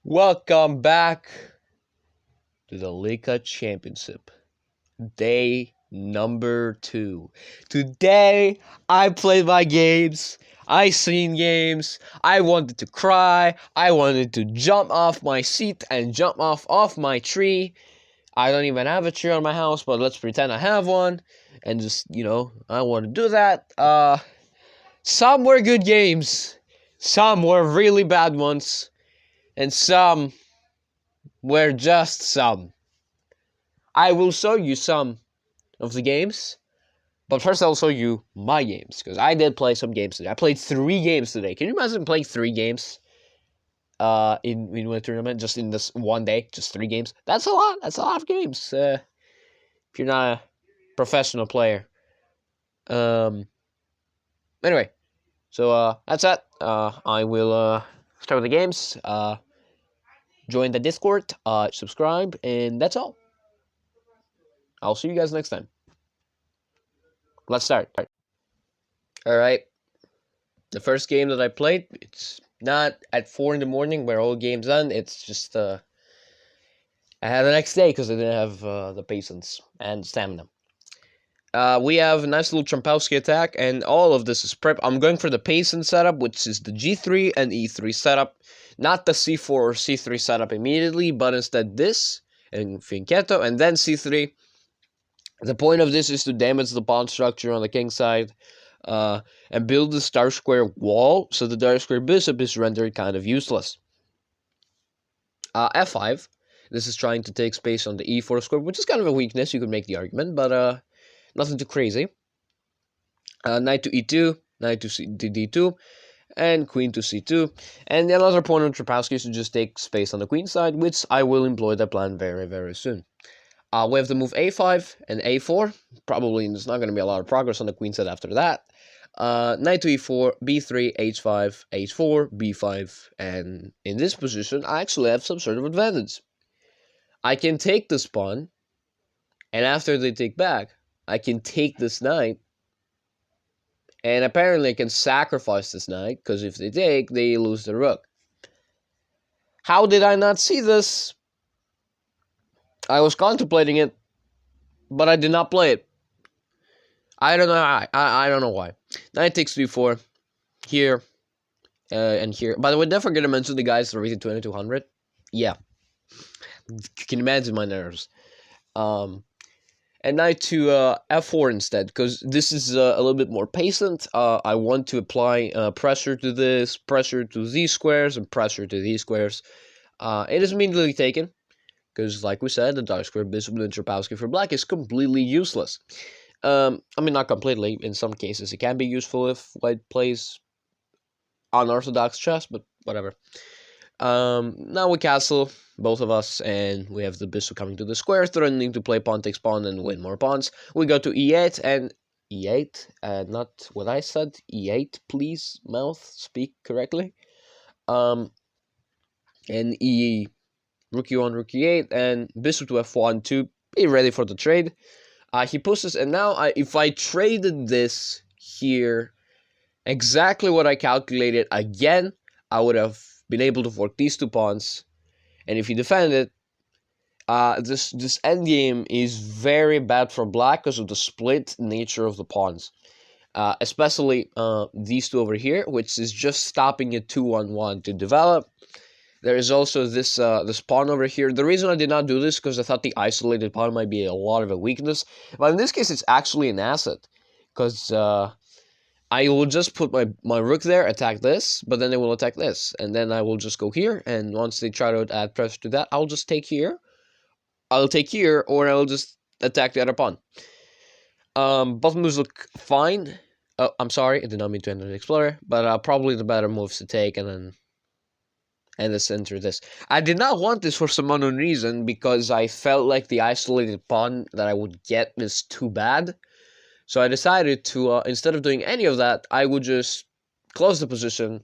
Welcome back to the Leca Championship. Day number 2. Today, I played my games. I seen games. I wanted to cry. I wanted to jump off my seat and jump off my tree. I don't even have a tree on my house, but let's pretend I have one. And just, I want to do that. Some were good games. Some were really bad ones. And some were just some. I will show you some of the games, but first I'll show you my games, because I did play some games today. I played 3 games today. Can you imagine playing 3 games in one tournament, just in this one day, just 3 games? That's a lot. That's a lot of games, if you're not a professional player. Anyway, so that's that. I will start with the games. Join the Discord, subscribe, and that's all. I'll see you guys next time. Let's start. Alright. The first game that I played, it's not at 4 in the morning where all games done. It's just, I had the next day because I didn't have the patience and stamina. We have a nice little Trampowski attack, and all of this is prep. I'm going for the patience setup, which is the G3 and E3 setup. Not the C4 or C3 setup immediately, but instead this, and Fianchetto, and then C3. The point of this is to damage the pawn structure on the king side, and build the star square wall, so the dark square bishop is rendered kind of useless. F5. This is trying to take space on the E4 square, which is kind of a weakness, you could make the argument, but nothing too crazy. Knight to E2, knight to D2, and queen to C2. And the other point on Trapowski is to just take space on the queen side, which I will employ that plan very, very soon. We have to move A5 and A4. Probably there's not going to be a lot of progress on the queen side after that. Knight to E4, B3, H5, H4, B5. And in this position, I actually have some sort of advantage. I can take this pawn, and after they take back, I can take this knight. And apparently I can sacrifice this knight, because if they take, they lose the rook. How did I not see this? I was contemplating it, but I did not play it. I don't know why. I don't know why. Knight takes d4 here and here. By the way, don't forget to mention the guys that rated 2200. Yeah, you can imagine my nerves. And knight to f4 instead, because this is a little bit more patient. I want to apply pressure to this, pressure to these squares, and pressure to these squares. It is immediately taken, because like we said, the dark square bishop and Trapowski for black is completely useless. I mean, not completely. In some cases, it can be useful if white plays unorthodox chess, but whatever. Now we castle, both of us, and we have the bishop coming to the square, threatening to play pawn takes pawn and win more pawns. We go to e8, and e8, not what I said, e8, please, mouth, speak correctly. And rook e1, rook e8, and bishop to f1 to be ready for the trade. He pushes, and now if I traded this here, exactly what I calculated again, I would have been able to fork these 2 pawns. And if he defended, this endgame is very bad for black because of the split nature of the pawns. Especially these 2 over here, which is just stopping a 2-on-1 to develop. There is also this this pawn over here. The reason I did not do this because I thought the isolated pawn might be a lot of a weakness. But in this case, it's actually an asset. Because I will just put my rook there, attack this, but then they will attack this. And then I will just go here, and once they try to add pressure to that, I'll just take here. I'll take here, or I'll just attack the other pawn. Both moves look fine. Oh, I'm sorry, I did not mean to enter the Explorer. But probably the better moves to take, and then let's enter this. I did not want this for some unknown reason, because I felt like the isolated pawn that I would get is too bad. So I decided to, instead of doing any of that, I would just close the position,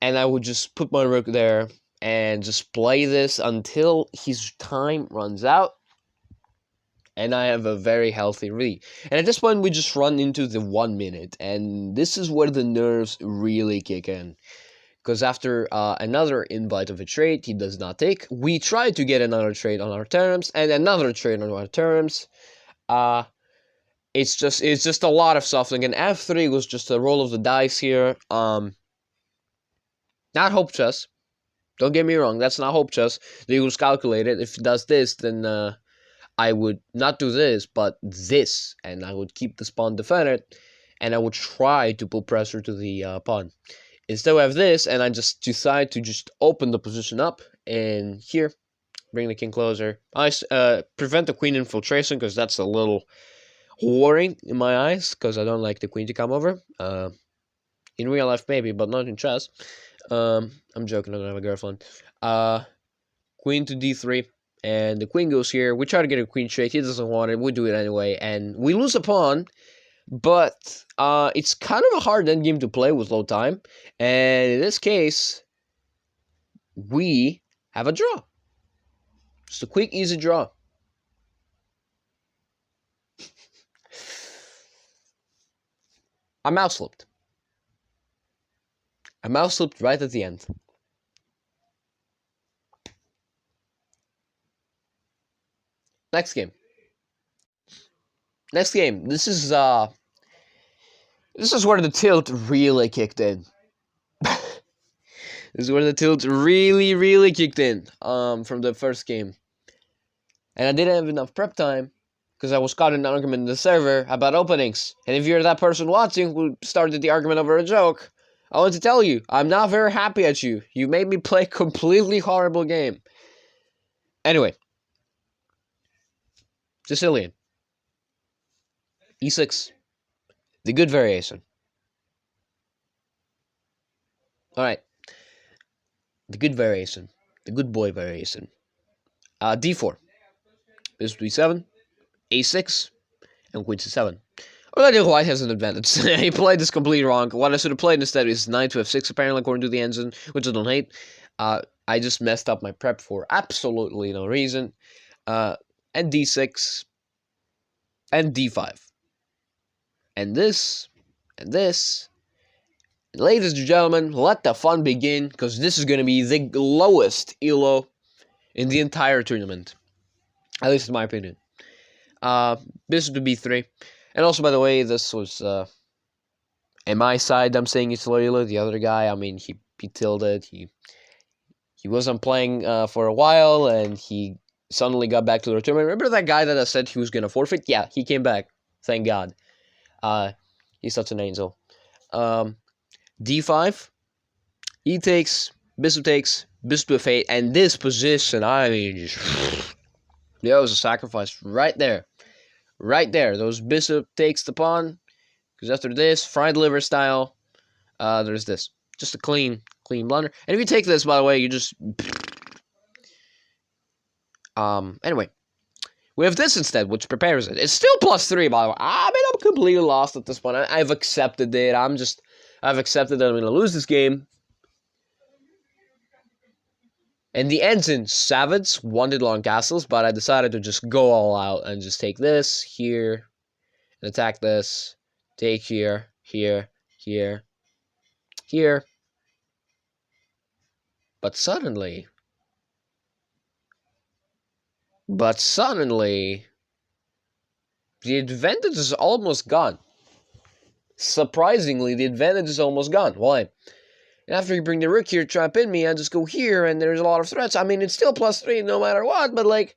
and I would just put my rook there, and just play this until his time runs out, and I have a very healthy read. And at this point, we just run into the 1 minute, and this is where the nerves really kick in. because after another invite of a trade, he does not take. We try to get another trade on our terms, and another trade on our terms. It's just a lot of softening, and F3 was just a roll of the dice here. Not hope chess. Don't get me wrong, that's not hope chess. The eagles calculated. If he does this, then I would not do this, but this, and I would keep this pawn defended, and I would try to put pressure to the pawn. Instead, we have this, and I just decide to just open the position up, and here, bring the king closer. I prevent the queen infiltration, because that's a little worrying in my eyes, because I don't like the queen to come over. In real life, maybe, but not in chess. I'm joking, I don't have a girlfriend. Queen to d3, and the queen goes here. We try to get a queen straight. He doesn't want it. We do it anyway, and we lose a pawn. But it's kind of a hard endgame to play with low time, and in this case, we have a draw. Just a quick, easy draw. I mouse slipped. I mouse slipped right at the end. Next game. Next game. This is where the tilt really kicked in. This is where the tilt really kicked in. From the first game. And I didn't have enough prep time, because I was caught in an argument in the server about openings. And if you're that person watching who started the argument over a joke, I want to tell you, I'm not very happy at you. You made me play a completely horrible game. Anyway. Sicilian. E6. The good variation. Alright. The good variation. The good boy variation. D4. Bishop d7. A6. And queen c7. Already white has an advantage. He played this completely wrong. What I should have played instead is knight to f6, apparently, according to the engine, which I don't hate. I just messed up my prep for absolutely no reason. And d6. And d5. And this. And this. Ladies and gentlemen, let the fun begin, because this is going to be the lowest elo in the entire tournament. At least in my opinion. Bishop to b3. And also, by the way, this was, in my side, I'm saying it's low elo. The other guy, I mean, he tilted. He wasn't playing for a while, and he suddenly got back to the tournament. Remember that guy that I said he was going to forfeit? Yeah, he came back. Thank God. He's such an angel. D5. E takes. Bishop takes. Bishop to f8. And this position, I mean, just... there was a sacrifice right there. Right there. Those bishop takes the pawn. Because after this, fried liver style, there's this. Just a clean blunder. And if you take this, by the way, you just... Anyway. We have this instead, which prepares it. It's still +3, by the way. I mean, I'm completely lost at this point. I've accepted it. I've accepted that I'm going to lose this game. And the engine, Savage, wanted long castles, but I decided to just go all out and just take this, here, and attack this. Take here, here, here, here. But suddenly, the advantage is almost gone. Surprisingly, the advantage is almost gone. Why? And after you bring the rook here, try to pin me, I just go here, and there's a lot of threats. I mean, it's still +3 no matter what, but, like,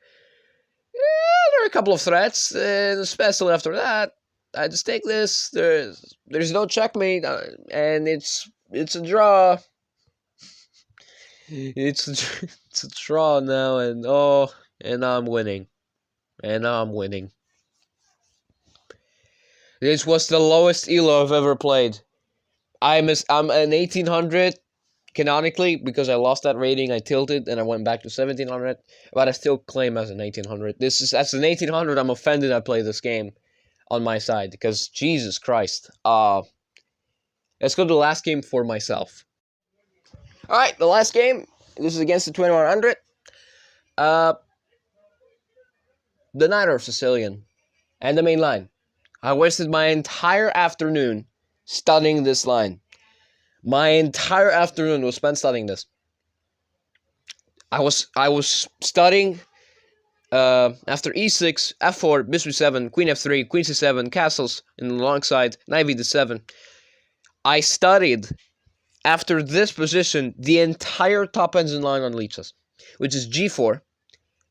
there are a couple of threats, and especially after that, I just take this. There's no checkmate, and it's a draw. It's a draw now, and I'm winning. And I'm winning. This was the lowest elo I've ever played. I'm an 1800 canonically, because I lost that rating. I tilted and I went back to 1700, but I still claim as an 1800. As an 1800. I'm offended I play this game on my side, because Jesus Christ. Let's go to the last game for myself. All right, the last game. This is against the 2100. The Knight of Sicilian and the main line. I wasted my entire afternoon studying this line. My entire afternoon was spent studying this. I was studying after e6, f4, bishop e7, queen f3, queen c7, castles in the long side, knight b d7. I studied after this position the entire top engine line on leeches, which is g4,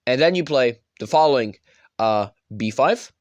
and then you play the following: b5.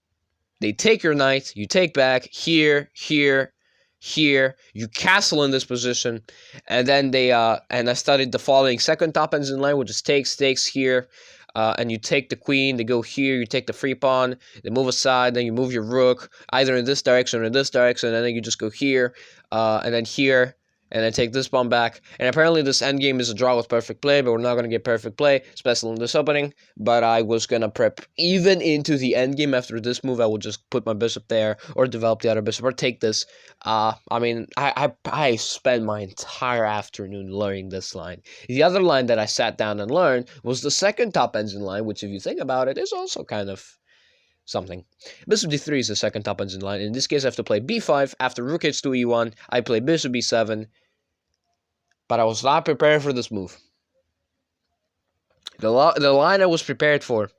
They take your knight, you take back here, here, here. You castle in this position, and then and I studied the following second top engine line, which is takes here. And you take the queen, they go here, you take the free pawn, they move aside, then you move your rook, either in this direction or in this direction, and then you just go here, and then here, and then take this pawn back. And apparently this endgame is a draw with perfect play, but we're not going to get perfect play, especially in this opening. But I was going to prep even into the endgame. After this move, I would just put my bishop there, or develop the other bishop, or take this. I mean, I spent my entire afternoon learning this line. The other line that I sat down and learned was the second top engine line, which, if you think about it, is also kind of something. Bishop d3 is the second top engine line. In this case, I have to play b5. After rook h2 e1, I play bishop b7. But I was not prepared for this move. The line I was prepared for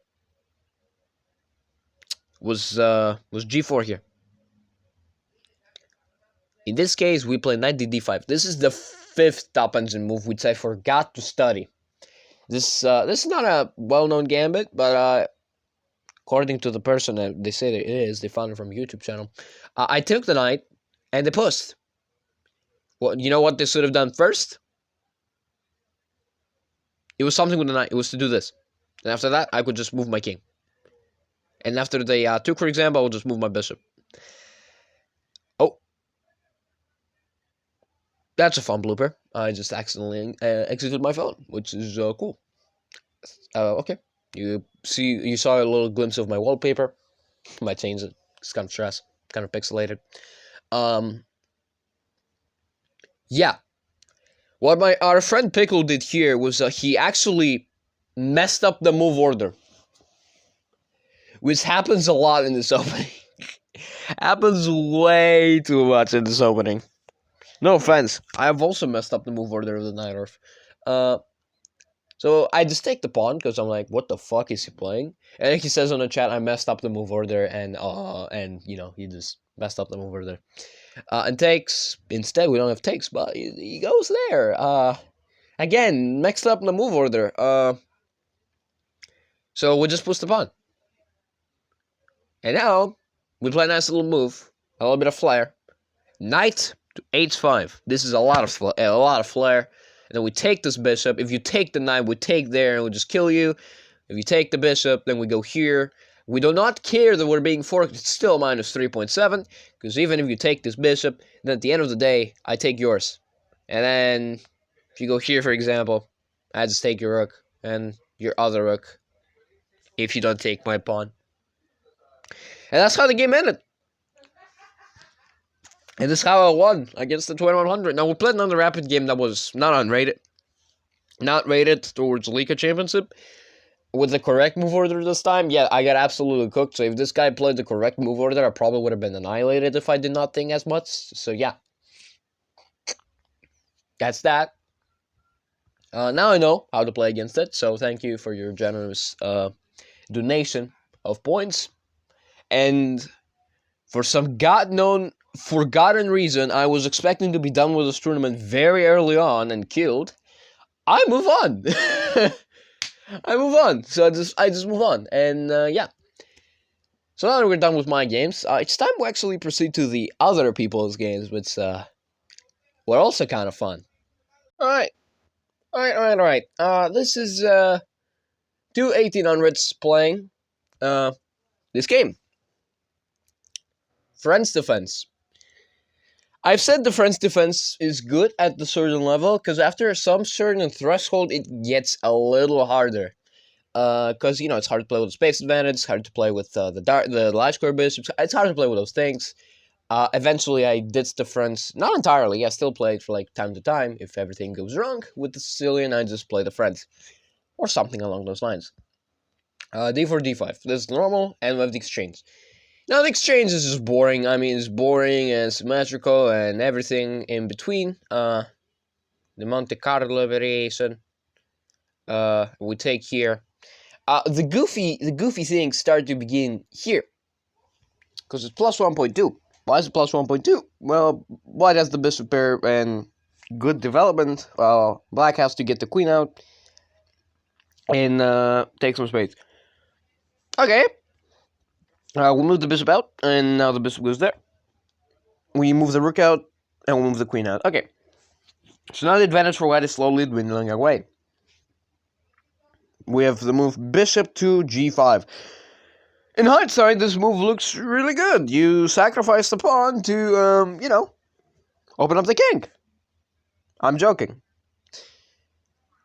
was g4 here. In this case, we play knight d5. This is the fifth top engine move, which I forgot to study. This is not a well-known gambit, but according to the person that they say it is, they found it from a YouTube channel. I took the knight, and they pushed. Well, you know what they should have done first? It was something with the knight. It was to do this. And after that, I could just move my king. And after they took, for example, I will just move my bishop. Oh. That's a fun blooper. I just accidentally exited my phone, which is cool. Okay. You saw a little glimpse of my wallpaper. Might change it. It's kind of stress. Kind of pixelated. Yeah. What our friend Pickle did here was he actually messed up the move order, which happens a lot in this opening. Happens way too much in this opening. No offense, I have also messed up the move order of the knight orf. So I just take the pawn because I'm like, what the fuck is he playing? And then he says on the chat, I messed up the move order, and you know, he just messed up the move order. And takes, instead we don't have takes, but he goes there. Again, mixed up in the move order. So we just push the pawn. And now, we play a nice little move, a little bit of flair. Knight to h5. This is a lot of flair. And then we take this bishop. If you take the knight, we take there and we just kill you. If you take the bishop, then we go here. We do not care that we're being forked. It's still minus 3.7. Because even if you take this bishop, then at the end of the day, I take yours. And then, if you go here, for example, I just take your rook and your other rook. If you don't take my pawn. And that's how the game ended. And this is how I won against the 2100. Now, we played another rapid game that was not unrated. Not rated towards Leca Championship. With the correct move order this time, yeah, I got absolutely cooked. So if this guy played the correct move order, I probably would have been annihilated if I did not think as much. So yeah. That's that. Now I know how to play against it. So thank you for your generous donation of points. And for some forgotten reason, I was expecting to be done with this tournament very early on and killed. I move on. I move on. So I just move on. And yeah. So now that we're done with my games, it's time to actually proceed to the other people's games, which were also kind of fun. Alright. This is two 1800s playing this game. Friends defense. I've said the Friends defense is good at the certain level, because after some certain threshold, it gets a little harder. Because, you know, it's hard to play with the space advantage, it's hard to play with the live square bishops, it's hard to play with those things. Eventually, I ditched the Friends, not entirely, I still play it for, like, time to time. If everything goes wrong with the Sicilian, I just play the Friends. Or something along those lines. D4, D5, this is normal, and we have the exchange. Now the exchange is just boring. I mean, it's boring and symmetrical and everything in between. The Monte Carlo variation. We take here. The goofy things start to begin here, because it's plus 1.2. Why is it plus 1.2? Well, white has the bishop pair and good development. Well, black has to get the queen out and take some space. Okay. We'll move the bishop out, and now the bishop goes there. We move the rook out, and we'll move the queen out. Okay. So now the advantage for white is slowly dwindling away. We have the move bishop to g5. In hindsight, this move looks really good. You sacrifice the pawn to, open up the king. I'm joking.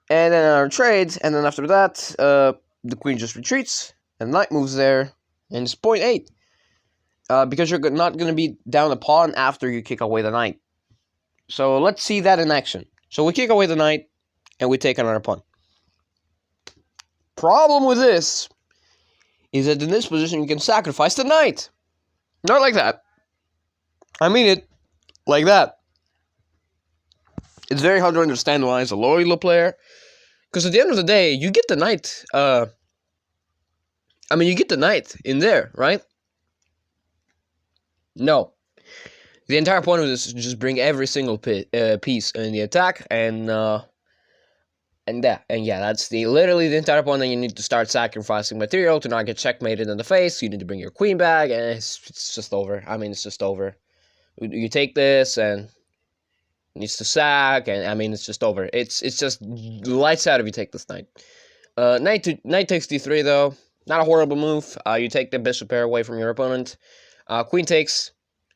And then our trade, and then after that, the queen just retreats, and knight moves there, and it's 0.8. Because you're not going to be down a pawn after you kick away the knight. So let's see that in action. So we kick away the knight, and we take another pawn. Problem with this is that in this position you can sacrifice the knight. Not like that. I mean it like that. It's very hard to understand why as a loyal player. Because at the end of the day, you get the knight. You get the knight in there, right? No. The entire point of this is just bring every single piece in the attack, and that's literally the entire point. That you need to start sacrificing material to not get checkmated in the face. You need to bring your queen back, and it's just over. I mean, it's just over. You take this, and it needs to sack, and I mean, it's just over. It's just lights out if you take this knight. Knight takes d3 though. Not a horrible move. You take the bishop pair away from your opponent. Queen takes.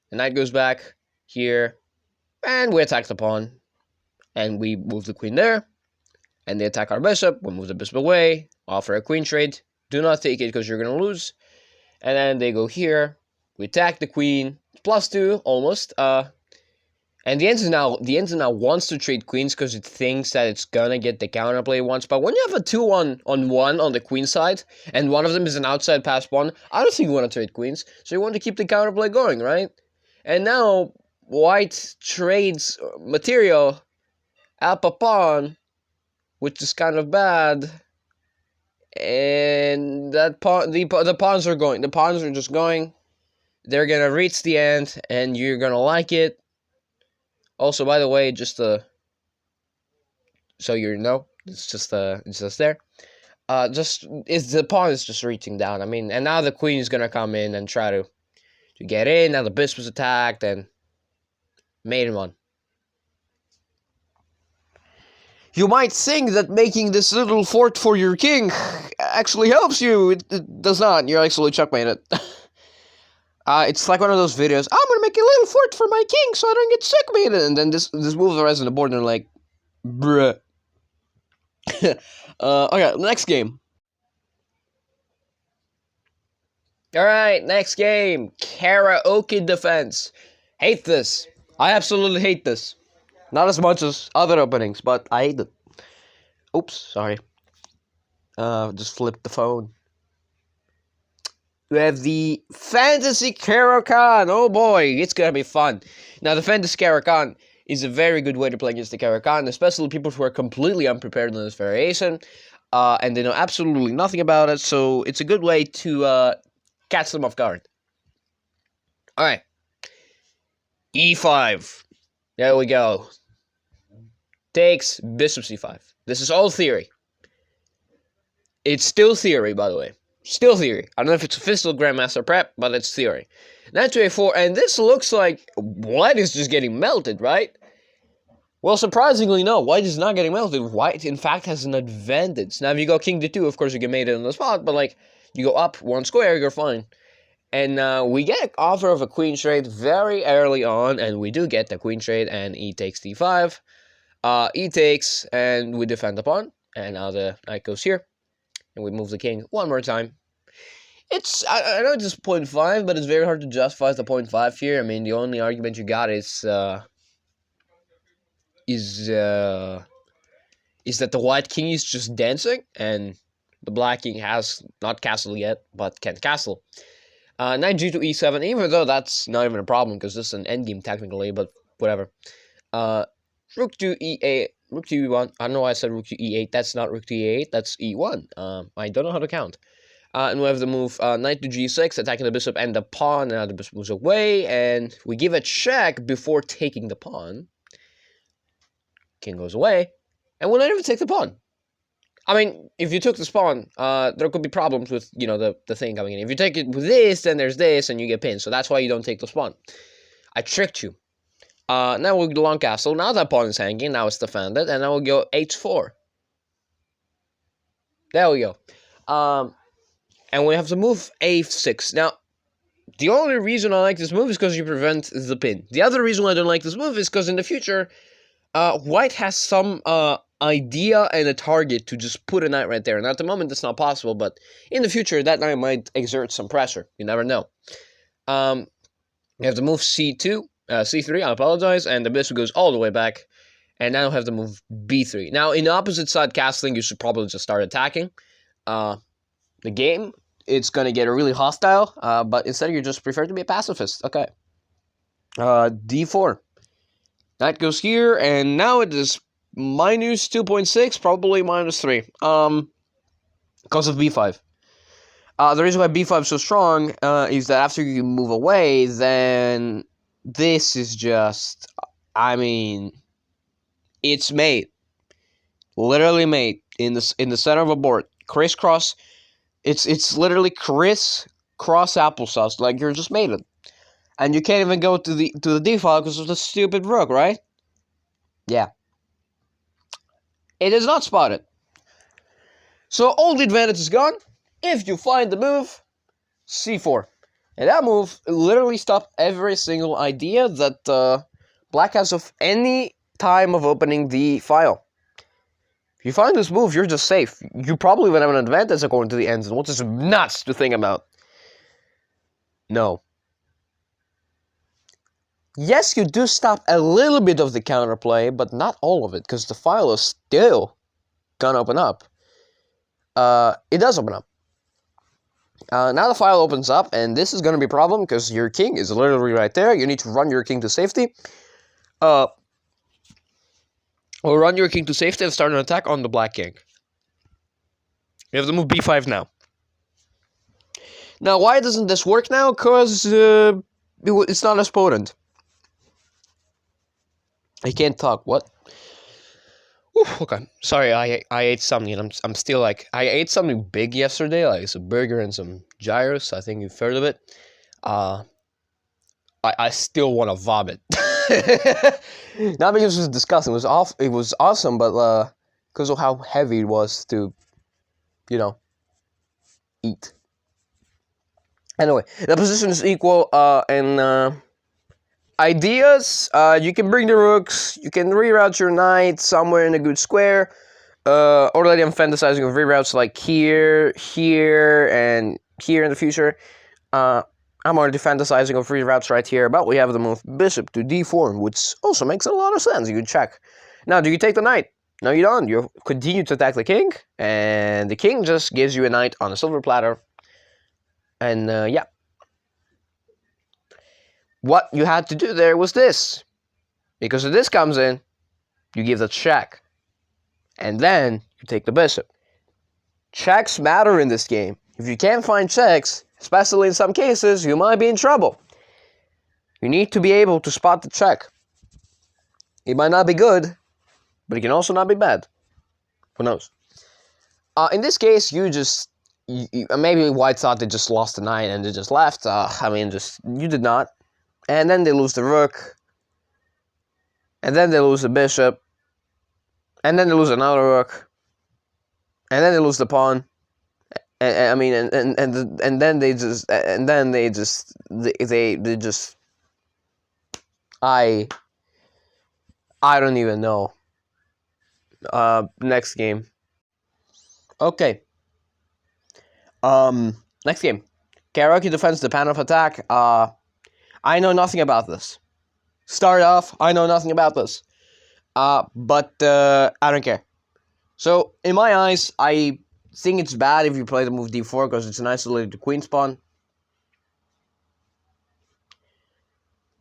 The knight goes back here, and we attack the pawn, and we move the queen there, and they attack our bishop. We move the bishop away, offer a queen trade. Do not take it because you're going to lose. And then they go here. We attack the queen. +2, almost. And the ensign now wants to trade queens because it thinks that it's going to get the counterplay once. But when you have a 2-1 on 1 on the queen side, and one of them is an outside pass pawn, I don't think you want to trade queens. So you want to keep the counterplay going, right? And now, white trades material up a pawn, which is kind of bad. And that pawn, the pawns are going. The pawns are just going. They're gonna reach the end, and you're gonna like it. Also, by the way, just so you know, it's just there. The pawn is just reaching down. I mean, and now the queen is gonna come in and try to get in. Now the bishop was attacked and maiden one. You might think that making this little fort for your king actually helps you. It does not. You're actually checkmated. It's like one of those videos. I'm gonna make a little fort for my king so I don't get checkmated. And then this moves the rest on the board and they're like, bruh. Okay, next game. Alright, next game. Karaoke defense. Hate this. I absolutely hate this. Not as much as other openings, but I hate it. Oops, sorry. Just flipped the phone. We have the Fantasy Caro-Kann. Oh boy, it's gonna be fun. Now, the Fantasy Caro-Kann is a very good way to play against the Caro-Kann, especially people who are completely unprepared on this variation, and they know absolutely nothing about it, so it's a good way to catch them off guard. Alright. E5. There we go. Takes bishop c5. This is all theory. It's still theory, by the way. Still theory. I don't know if it's official Grandmaster Prep, but it's theory. Knight to a4, and this looks like white is just getting melted, right? Well, surprisingly, no. White is not getting melted. White, in fact, has an advantage. Now, if you go king d2, of course, you get made it on the spot, but, like, you go up one square, you're fine. And we get an offer of a queen trade very early on, and we do get the queen trade, and e takes d5. E takes, and we defend the pawn, and now the knight goes here, and we move the king one more time. I know it's 0.5, but it's very hard to justify the 0.5 here. I mean, the only argument you got is that the white king is just dancing, and the black king has not castled yet, but can castle. Knight g to e7, even though that's not even a problem because this is an endgame technically, but whatever. Rook to e8, rook to e1. I don't know why I said rook to e8. That's not rook to e8. That's e1. I don't know how to count. And we have the move knight to g6, attacking the bishop and the pawn. Now the bishop moves away, and we give a check before taking the pawn. King goes away, and we'll not even take the pawn. I mean, if you took this pawn, there could be problems with, you know, the thing coming in. If you take it with this, then there's this, and you get pinned. So that's why you don't take this pawn. I tricked you. Now we'll go long castle. Now that pawn is hanging. Now it's defended, and now we'll go h4. There we go. And we have to move a6. Now, the only reason I like this move is because you prevent the pin. The other reason why I don't like this move is because in the future, White has some idea and a target to just put a knight right there. And at the moment, that's not possible, but in the future, that knight might exert some pressure. You never know. We have to move c2, c3, I apologize, and the bishop goes all the way back. And now we have to move b3. Now, in opposite side castling, you should probably just start attacking the game. It's going to get really hostile, but instead you just prefer to be a pacifist. Okay. d4. Knight goes here, and now it is minus 2.6, probably minus 3, because of b5. The reason why b5 is so strong is that after you move away, then this is just, I mean, it's made. Literally made in the center of a board. Crisscross. It's literally crisscross applesauce. Like, you're just made it. And you can't even go to the d file because of the stupid rook, right? Yeah. It is not spotted. So all the advantage is gone. If you find the move, c4. And that move literally stopped every single idea that Black has of any time of opening the file. If you find this move, you're just safe. You probably will have an advantage according to the ends, which is nuts to think about. No. Yes, you do stop a little bit of the counterplay, but not all of it, because the file is still gonna open up. It does open up. Now the file opens up, and this is gonna be a problem, because your king is literally right there. You need to run your king to safety. Or run your king to safety and start an attack on the black king. You have to move b5 now. Now, why doesn't this work now? Because it's not as potent. I can't talk. What? Oof, okay. Sorry, I ate something. And I'm still like, I ate something big yesterday, like some burger and some gyros. I think you've heard of it. I still want to vomit. Not because it was disgusting. It was awesome, but because of how heavy it was to, you know, eat. Anyway, the position is equal, and ideas, you can bring the rooks, you can reroute your knight somewhere in a good square. Already I'm fantasizing of reroutes like here, here, and here in the future. I'm already fantasizing of reroutes right here, but we have the move bishop to d4, which also makes a lot of sense. You can check. Now, do you take the knight? No, you don't. You continue to attack the king, and the king just gives you a knight on a silver platter. And, yeah. What you had to do there was this. Because if this comes in, you give the check. And then you take the bishop. Checks matter in this game. If you can't find checks, especially in some cases, you might be in trouble. You need to be able to spot the check. It might not be good, but it can also not be bad. Who knows? In this case, maybe White thought they just lost the knight and they just left. You did not. And then they lose the rook. And then they lose the bishop. And then they lose another rook. And then they lose the pawn. And then they just I don't even know. Next game. Okay. Next game. Karaoke defends the pan of attack. I know nothing about this. Start off, I know nothing about this. But I don't care. So, in my eyes, I think it's bad if you play the move d4 because it's an isolated queen spawn.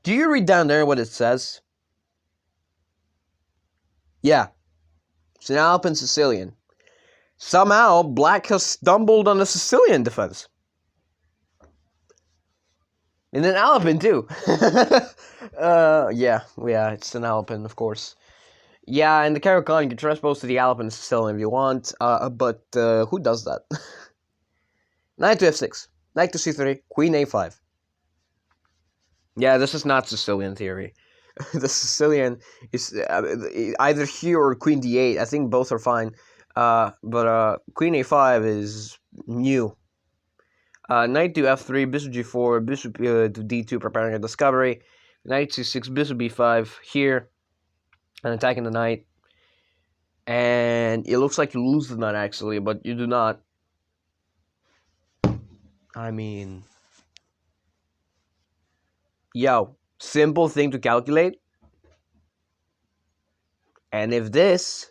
Do you read down there what it says? Yeah, it's an Alpine Sicilian. Somehow, Black has stumbled on the Sicilian defense. And an Alpine, too. Yeah, it's an Alpine, of course. Yeah, and the Caracal, you can transpose to the Alpine Sicilian if you want, but who does that? Knight to f6, knight to c3, queen a5. Yeah, this is not Sicilian theory. The Sicilian is either here or queen d8. I think both are fine. But queen a5 is new. Knight to f3, bishop g4, bishop to d2, preparing a discovery. Knight c6, bishop b5 here, and attacking the knight. And it looks like you lose the knight actually, but you do not. I mean, yo, simple thing to calculate. And if this,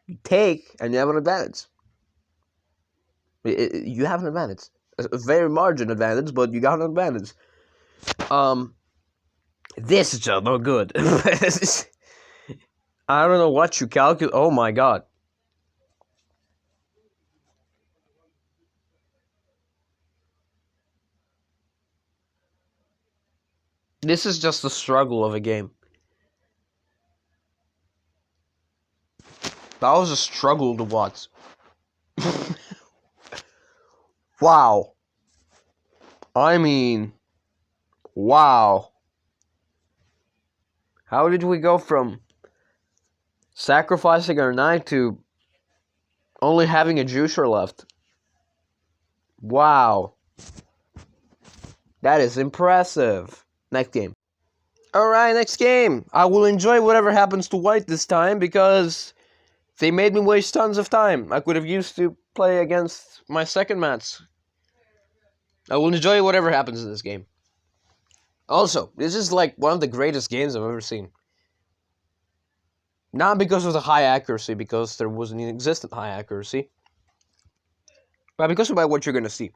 you take, and you have an advantage. You have an advantage. A very margin advantage, but you got an advantage. This is just no good. I don't know what you calculate. Oh my god. This is just the struggle of a game. That was a struggle to watch. Wow. I mean, wow. How did we go from sacrificing our knight to only having a juicer left? Wow. That is impressive. Next game. Alright, next game. I will enjoy whatever happens to white this time because they made me waste tons of time. I could have used to play against my second match. I will enjoy whatever happens in this game. Also, this is like one of the greatest games I've ever seen. Not because of the high accuracy, because there wasn't an existent high accuracy, but because of what you're going to see.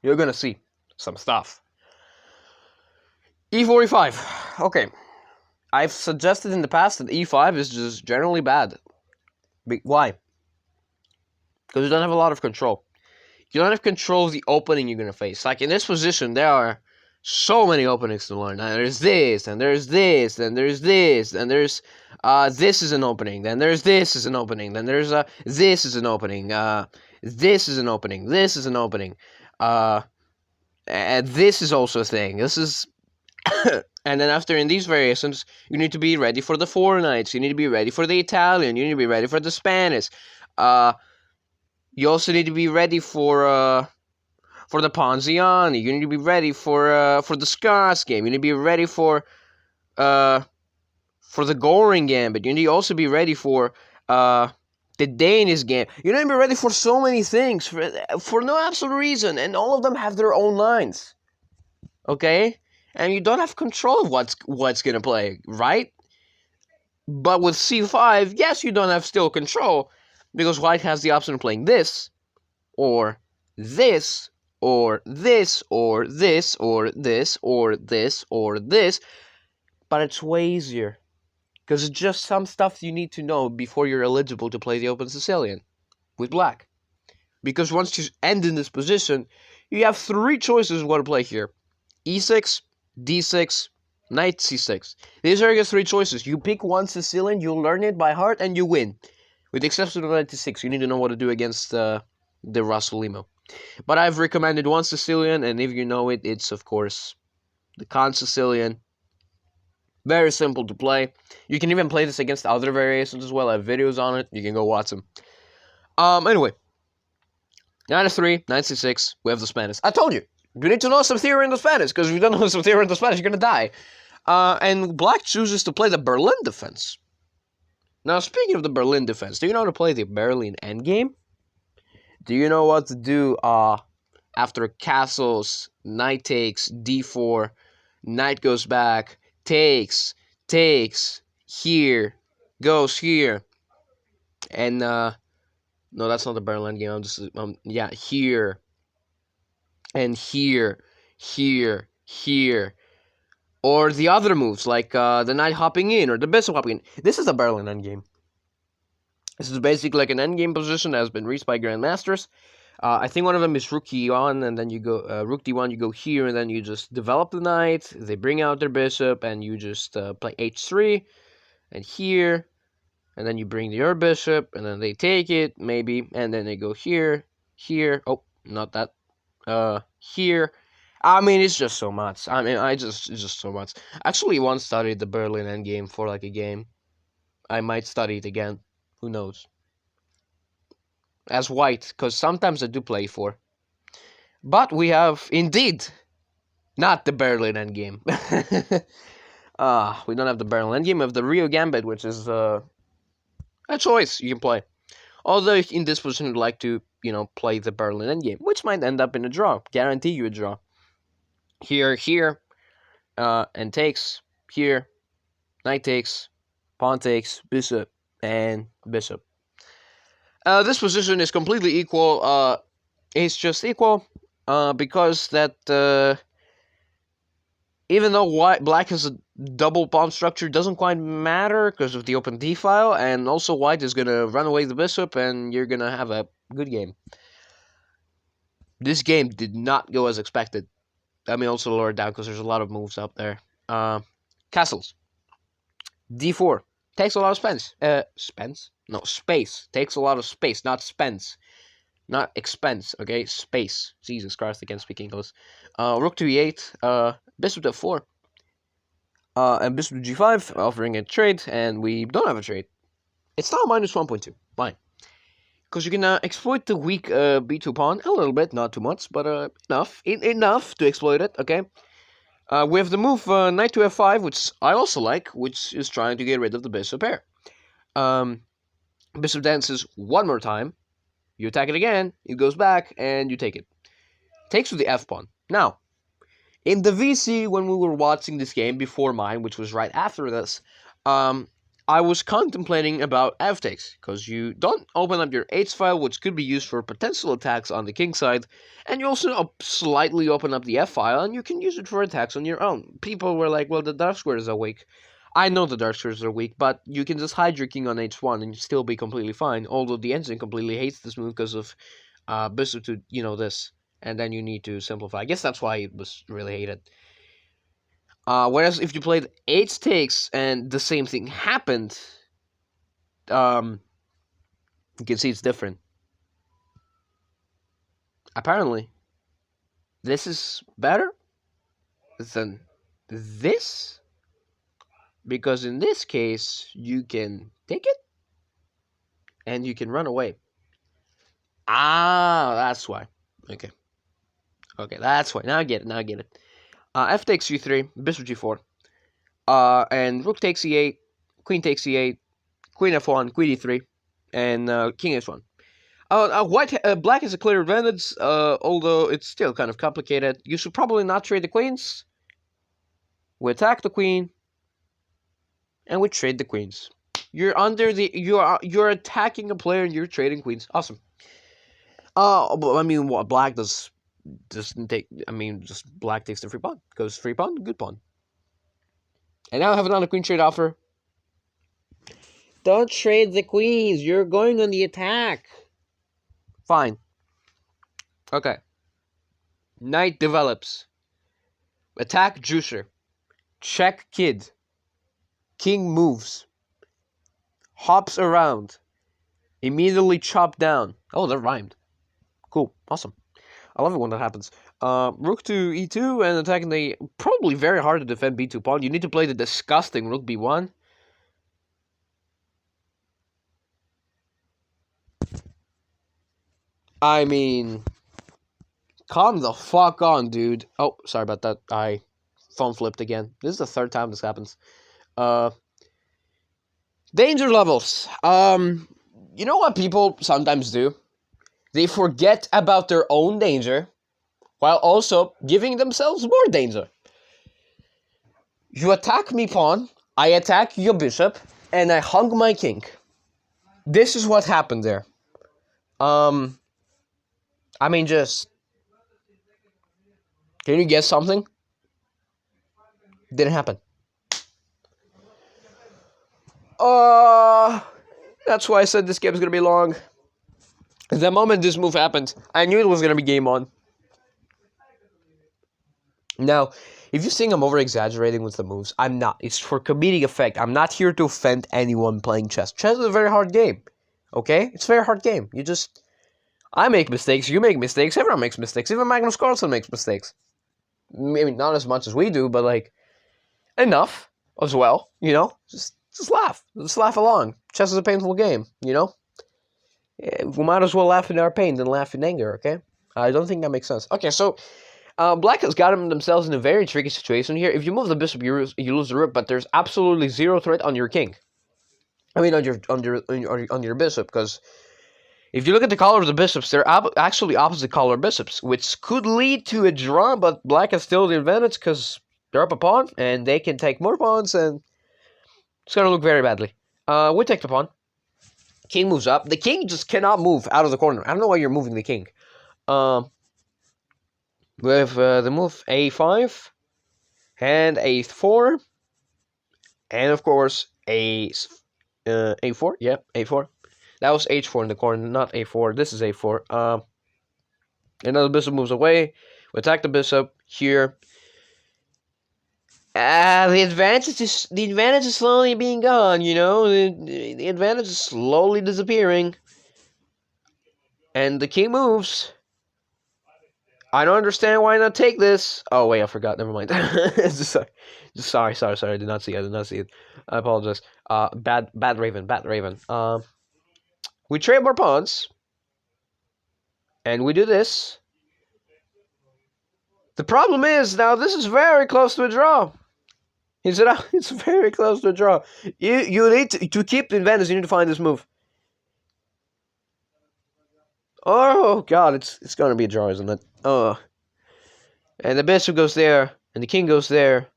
You're going to see some stuff. e4, e5. Okay. I've suggested in the past that e5 is just generally bad. Why? Because you don't have a lot of control. You don't have control of the opening you're going to face. Like in this position, there are so many openings to learn. Now, there's this, and there's this, and there's this, and there's this is an opening, then there's this is an opening, then there's this is an opening, this is an opening, this is an opening, and this is also a thing. This is and then after in these variations, you need to be ready for the four knights, you need to be ready for the Italian, you need to be ready for the Spanish, you also need to be ready for the Ponziani, you need to be ready for the Scots game, you need to be ready for the Goring gambit, you need to also be ready for the Danish game. You need to be ready for so many things for no absolute reason, and all of them have their own lines. Okay? And you don't have control of what's gonna play, right? But with c5, yes, you don't have still control, because white has the option of playing this, or this, or this, or this, or this, or this, or this, but it's way easier, because it's just some stuff you need to know before you're eligible to play the Open Sicilian with black. Because once you end in this position, you have three choices of what to play here. e6, d6, knight c6. These are your three choices. You pick one Sicilian, you learn it by heart, and you win. With the exception of knight c6, you need to know what to do against the Rossolimo. But I've recommended one Sicilian, and if you know it, it's of course the Con Sicilian. Very simple to play. You can even play this against other variations as well. I have videos on it. You can go watch them. Anyway. Knight f3, knight c6, we have the Spanish. I told you, you need to know some theory in the Spanish, because if you don't know some theory in the Spanish, you're going to die. And black chooses to play the Berlin defense. Now, speaking of the Berlin defense, do you know how to play the Berlin endgame? Do you know what to do after castles, knight takes, d4, knight goes back, takes, here, goes here, and, no, that's not the Berlin game, I'm just, yeah, here, and here, here. Or the other moves, like the knight hopping in or the bishop hopping in. This is a Berlin endgame. This is basically like an endgame position that has been reached by grandmasters. I think one of them is rook e1, and then you go rook d1. You go here, and then you just develop the knight. They bring out their bishop, and you just play h3, and here, and then you bring your bishop, and then they take it maybe, and then they go here, here. Oh, not that. Here. I mean, it's just so much. I mean, it's just so much. Actually, once studied the Berlin endgame for like a game. I might study it again. Who knows? As white, because sometimes I do play for. But we have indeed not the Berlin endgame. We don't have the Berlin endgame. We have the Rio Gambit, which is a choice you can play. Although in this position, you'd like to, play the Berlin endgame, which might end up in a draw. Guarantee you a draw. Here, and takes. Here, knight takes, pawn takes, bishop, and bishop. This position is completely equal. It's just equal because that even though black has a double pawn structure, doesn't quite matter because of the open d file, and also white is gonna run away the bishop, and you're gonna have a good game. This game did not go as expected. I mean, also lower down because there's a lot of moves up there. Castles. d4 takes a lot of space. Takes a lot of space, not spends. Not expense, okay? Space. Jesus Christ, I can't speak English. Rook to e8, bishop to f4, and bishop to g5, offering a trade, and we don't have a trade. It's now minus 1.2. Fine. Because you can exploit the weak b2 pawn a little bit, not too much, but enough to exploit it, okay? We have the move knight to f5, which I also like, which is trying to get rid of the bishop pair. Bishop dances one more time. You attack it again, it goes back, and you take it. Takes with the f-pawn. Now, in the VC, when we were watching this game before mine, which was right after this, I was contemplating about f-takes, because you don't open up your h file, which could be used for potential attacks on the king side, and you also slightly open up the f file, and you can use it for attacks on your own. People were like, well, the dark squares are weak. I know the dark squares are weak, but you can just hide your king on h1 and still be completely fine, although the engine completely hates this move because of bishop to, this, and then you need to simplify. I guess that's why it was really hated. Whereas if you played h takes and the same thing happened, you can see it's different. Apparently, this is better than this, because in this case, you can take it, and you can run away. Ah, that's why. Okay, that's why. Now I get it. F takes e3, bishop g4, and rook takes e8, queen takes e8, queen f1, queen e3, and king h1. Black has a clear advantage, although it's still kind of complicated. You should probably not trade the queens. We attack the queen, and we trade the queens. You're attacking a player and you're trading queens. Awesome. I mean, what black doesn't take. I mean, just black takes the free pawn. Goes free pawn, good pawn. And now I have another queen trade offer. Don't trade the queens. You're going on the attack. Fine. Okay. Knight develops. Attack juicer. Check kid. King moves. Hops around. Immediately chop down. Oh, that rhymed. Cool. Awesome. I love it when that happens. Rook to e2 and attacking the probably very hard to defend b2 pawn. You need to play the disgusting rook b1. I mean, calm the fuck on, dude. Oh, sorry about that. I phone flipped again. This is the third time this happens. Danger levels. You know what people sometimes do? They forget about their own danger while also giving themselves more danger. You attack me pawn, I attack your bishop, and I hung my king. This is what happened there. I mean, just... Can you guess something? Didn't happen. That's why I said this game is gonna be long. The moment this move happened, I knew it was gonna be game on. Now, if you think I'm over exaggerating with the moves, I'm not. It's for comedic effect. I'm not here to offend anyone playing chess. Chess is a very hard game. Okay? It's a very hard game. I make mistakes, you make mistakes, everyone makes mistakes. Even Magnus Carlsen makes mistakes. I mean, not as much as we do, but like, enough as well, you know? Just laugh. Just laugh along. Chess is a painful game, you know? We might as well laugh in our pain than laugh in anger, okay? I don't think that makes sense. Okay, so Black has got themselves in a very tricky situation here. If you move the bishop, you lose the rook, but there's absolutely zero threat on your king. I mean, on your bishop, because if you look at the color of the bishops, they're actually opposite color bishops, which could lead to a draw, but Black has still the advantage because they're up a pawn, and they can take more pawns, and it's going to look very badly. We take the pawn. King moves up. The king just cannot move out of the corner. I don't know why you're moving the king. We have the move a5 and a4, and of course a4. Yeah, a4. That was h4 in the corner, not a4. This is a4. Another bishop moves away. We attack the bishop here. The advantage is slowly being gone. You know, the advantage is slowly disappearing, and the king moves. I don't understand why not take this. Oh wait, I forgot. Never mind. Sorry. I did not see it. I apologize. Bad Raven. We trade more pawns, and we do this. The problem is now this is very close to a draw. It's very close to a draw. You need to keep the advantage. You need to find this move. Oh god, it's gonna be a draw, isn't it? Oh. And the bishop goes there, and the king goes there.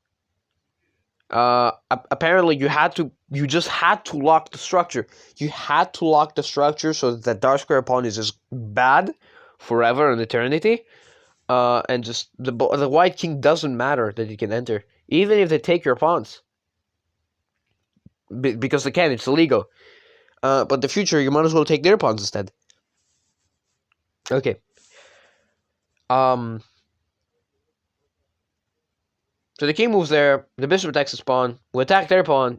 Apparently you just had to lock the structure. You had to lock the structure so that the dark square pawn is just bad forever and eternity. And just the white king doesn't matter that he can enter, even if they take your pawns. Because they can, it's illegal. But the future, you might as well take their pawns instead. Okay. So the king moves there, the bishop attacks his pawn, we attack their pawn.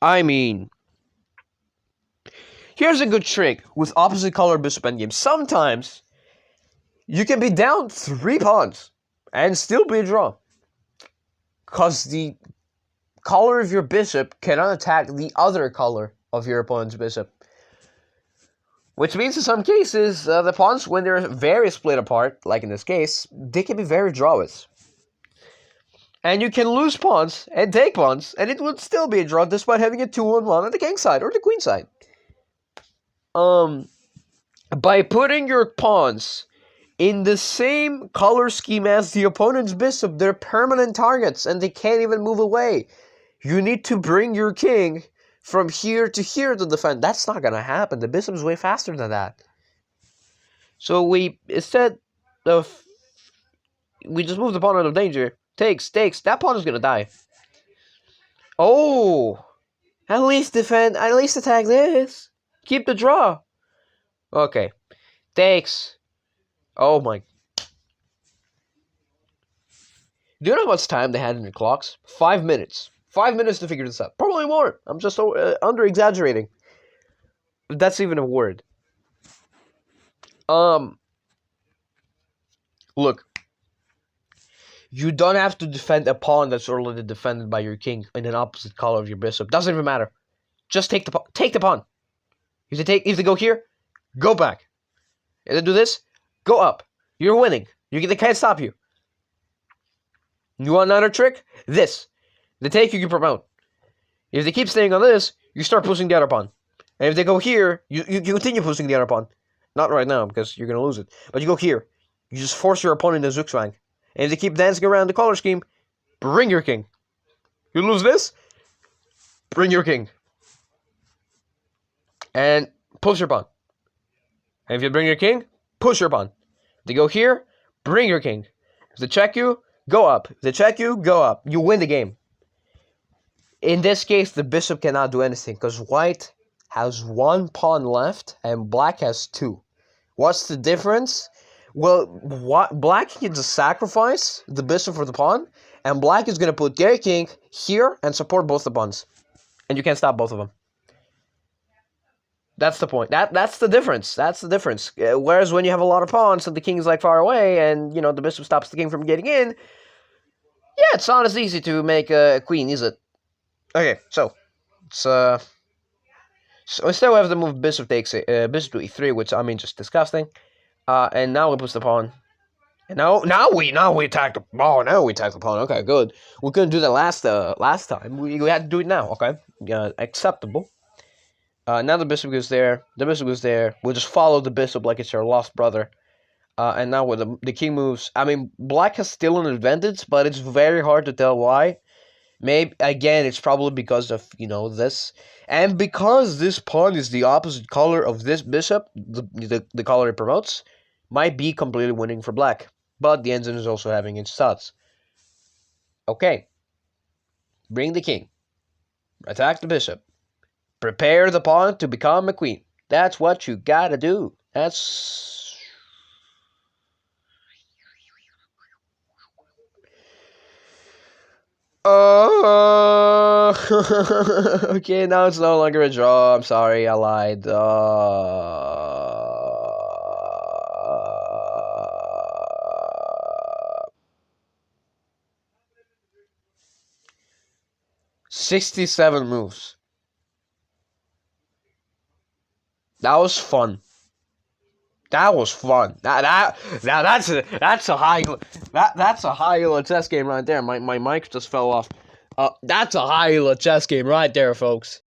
I mean, here's a good trick with opposite color bishop endgame. Sometimes you can be down 3 pawns and still be a draw, because the color of your bishop cannot attack the other color of your opponent's bishop. Which means in some cases, the pawns, when they're very split apart, like in this case, they can be very drawish. And you can lose pawns and take pawns, and it would still be a draw despite having a 2-on-1 on the king side or the queen side. By putting your pawns in the same color scheme as the opponent's bishop, they're permanent targets and they can't even move away. You need to bring your king from here to here to defend. That's not gonna happen. The bishop is way faster than that. So instead of we just move the pawn out of danger. Takes. That pawn is gonna die. Oh, at least defend. At least attack this. Keep the draw. Okay, takes. Oh my. Do you know how much time they had in the clocks? 5 minutes. 5 minutes to figure this out. Probably more. I'm just under-exaggerating. If that's even a word. Look. You don't have to defend a pawn that's already defended by your king in an opposite color of your bishop. Doesn't even matter. Just take the pawn. Take the pawn. If they go here, go back. If they do this, go up. You're winning. They can't stop you. You want another trick? This. They take you promote. If they keep staying on this, you start pushing the other pawn. And if they go here, you continue pushing the other pawn. Not right now, because you're going to lose it. But you go here. You just force your opponent into Zugzwang. And if they keep dancing around the color scheme, bring your king. You lose this, bring your king. And push your pawn. And if you bring your king, push your pawn. They go here, bring your king. If they check you, go up. If they check you, go up. You win the game. In this case, the bishop cannot do anything because white has one pawn left and black has two. What's the difference? Well, black can just sacrifice the bishop for the pawn, and black is going to put their king here and support both the pawns. And you can't stop both of them. That's the point. That's the difference. That's the difference. Whereas when you have a lot of pawns and the king is like far away and, the bishop stops the king from getting in, yeah, it's not as easy to make a queen, is it? Okay, so instead we have the move bishop takes bishop to e3, which I mean just disgusting. And now we push the pawn. And now we attack the pawn. Now we attack the pawn. Okay, good. We couldn't do that last time. We had to do it now. Okay, acceptable. Now the bishop goes there. The bishop goes there. We'll just follow the bishop like it's your lost brother. And now with the king moves, I mean, black has still an advantage, but it's very hard to tell why. Maybe, again, it's probably because of, this. And because this pawn is the opposite color of this bishop, the color it promotes, might be completely winning for black. But the engine is also having its thoughts. Okay. Bring the king. Attack the bishop. Prepare the pawn to become a queen. That's what you gotta do. That's... okay, now it's no longer a draw. I'm sorry, I lied. 67 moves. That was fun. That was fun. That's a high elo chess game right there. My mic just fell off. That's a high elo chess game right there, folks.